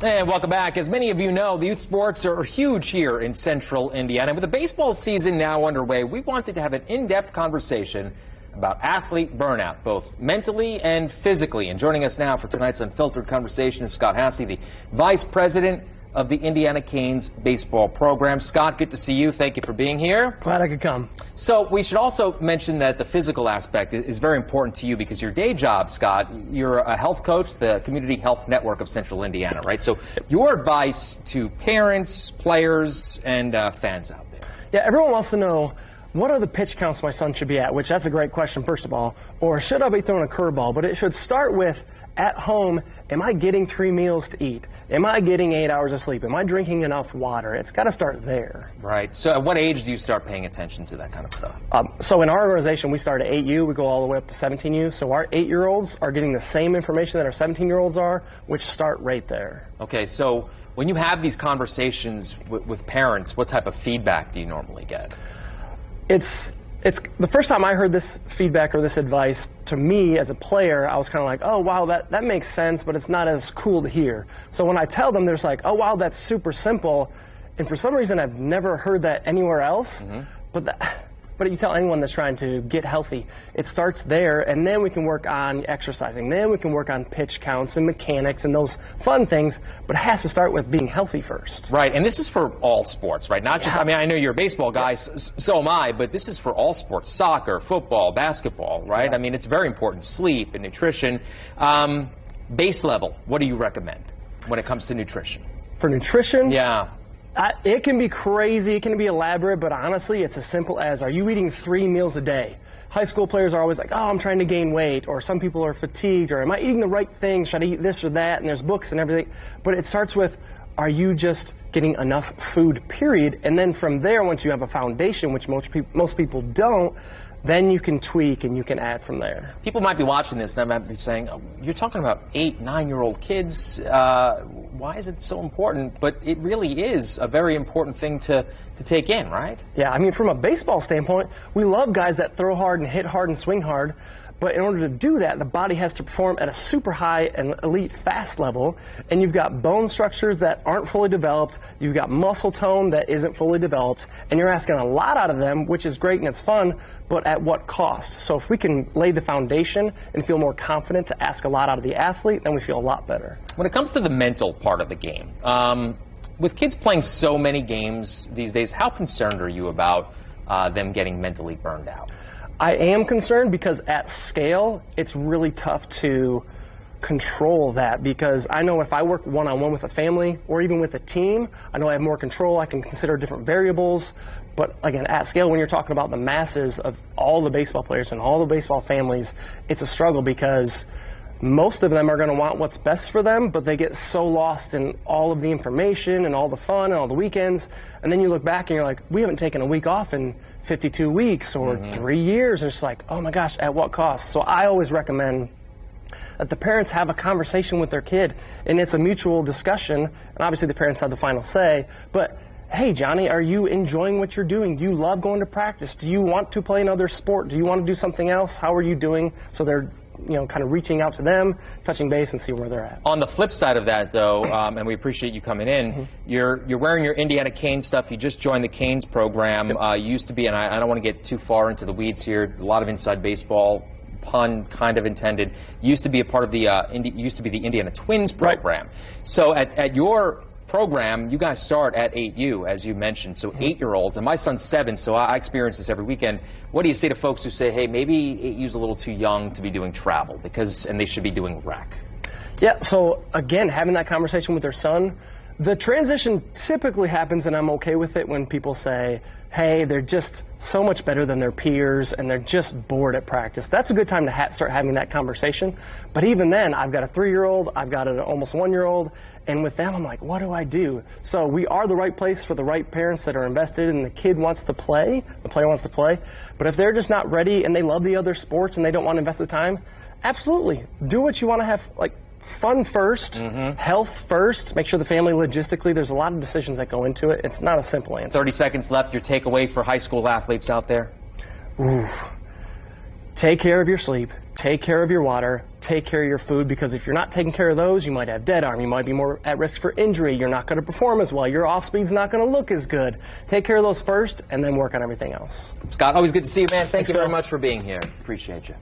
And welcome back. As many of you know, the youth sports are huge here in central Indiana. With the baseball season now underway, we wanted to have an in-depth conversation about athlete burnout, both mentally and physically. And joining us now for tonight's Unfiltered Conversation is Scott Hassey, the Vice President of the Indiana Canes baseball program. Scott, good to see you. Thank you for being here. Glad I could come. So we should also mention that the physical aspect is very important to you because your day job, Scott, you're a health coach, the Community Health Network of Central Indiana, right? So your advice to parents, players, and fans out there. Yeah, everyone wants to know, what are the pitch counts my son should be at? Which, that's a great question, first of all. Or should I be throwing a curveball? But it should start with, at home, am I getting 3 meals to eat? Am I getting 8 hours of sleep? Am I drinking enough water? It's got to start there. Right. So at what age do you start paying attention to that kind of stuff? So in our organization, we start at 8U. We go all the way up to 17U. So our 8-year-olds are getting the same information that our 17-year-olds are, which start right there. Okay. So when you have these conversations with parents, what type of feedback do you normally get? It's the first time I heard this feedback or this advice, to me as a player, I was kind of like, oh, wow, that makes sense, but it's not as cool to hear. So when I tell them, they're like, oh, wow, that's super simple. And for some reason, I've never heard that anywhere else. Mm-hmm. But you tell anyone that's trying to get healthy, it starts there, and then we can work on exercising. Then we can work on pitch counts and mechanics and those fun things, but it has to start with being healthy first. Right, and this is for all sports, right? Not just, I mean, I know you're a baseball guy, so am I, but this is for all sports, soccer, football, basketball, right? I mean, it's very important, sleep and nutrition. Base level, what do you recommend when it comes to nutrition? For nutrition? Yeah. It can be crazy, it can be elaborate, but honestly, it's as simple as, are you eating 3 meals a day? High school players are always like, oh, I'm trying to gain weight, or some people are fatigued, or am I eating the right thing? Should I eat this or that? And there's books and everything. But it starts with, are you just getting enough food, period? And then from there, once you have a foundation, which most people don't, then you can tweak and you can add from there. People might be watching this and they might be saying, oh, you're talking about 8, 9-year-old kids. Why is it so important? But it really is a very important thing to take in, right? Yeah, I mean, from a baseball standpoint, we love guys that throw hard and hit hard and swing hard. But in order to do that, the body has to perform at a super high and elite fast level. And you've got bone structures that aren't fully developed. You've got muscle tone that isn't fully developed. And you're asking a lot out of them, which is great and it's fun, but at what cost? So if we can lay the foundation and feel more confident to ask a lot out of the athlete, then we feel a lot better. When it comes to the mental part of the game, with kids playing so many games these days, how concerned are you about them getting mentally burned out? I am concerned because at scale, it's really tough to control that, because I know if I work one-on-one with a family or even with a team, I know I have more control. I can consider different variables. But again, at scale, when you're talking about the masses of all the baseball players and all the baseball families, it's a struggle because most of them are going to want what's best for them, but they get so lost in all of the information and all the fun and all the weekends. And then you look back and you're like, we haven't taken a week off in 52 weeks or 3 years. And it's like, oh my gosh, at what cost? So I always recommend that the parents have a conversation with their kid, and it's a mutual discussion. And obviously the parents have the final say, but hey, Johnny, are you enjoying what you're doing? Do you love going to practice? Do you want to play another sport? Do you want to do something else? How are you doing? So they're, kind of reaching out to them, touching base, and see where they're at. On the flip side of that, though, and we appreciate you coming in, you're wearing your Indiana Canes stuff. You just joined the Canes program. You used to be, and I don't want to get too far into the weeds here, a lot of inside baseball, pun kind of intended, used to be a part of the Indiana Twins program. Right. So at your program, you guys start at 8U, as you mentioned, so 8-year-olds, and my son's 7, so I experience this every weekend. What do you say to folks who say, hey, maybe 8U's a little too young to be doing travel, and they should be doing rec? Yeah, so again, having that conversation with their son, the transition typically happens, and I'm okay with it, when people say, hey, they're just so much better than their peers and they're just bored at practice. That's a good time to start having that conversation. But even then, I've got a 3-year-old, I've got an almost 1-year-old, and with them, I'm like, what do I do? So we are the right place for the right parents that are invested, and the kid wants to play, the player wants to play. But if they're just not ready and they love the other sports and they don't want to invest the time, absolutely. Do what you want to have, like, fun first, health first, make sure the family logistically, there's a lot of decisions that go into it. It's not a simple answer. 30 seconds left, your takeaway for high school athletes out there? Take care of your sleep, take care of your water, take care of your food, because if you're not taking care of those, you might have dead arm, you might be more at risk for injury, you're not going to perform as well, your off speed's not going to look as good. Take care of those first and then work on everything else. Scott, always good to see you, man. Thank Thanks, you very Phil. much for being here. Appreciate you.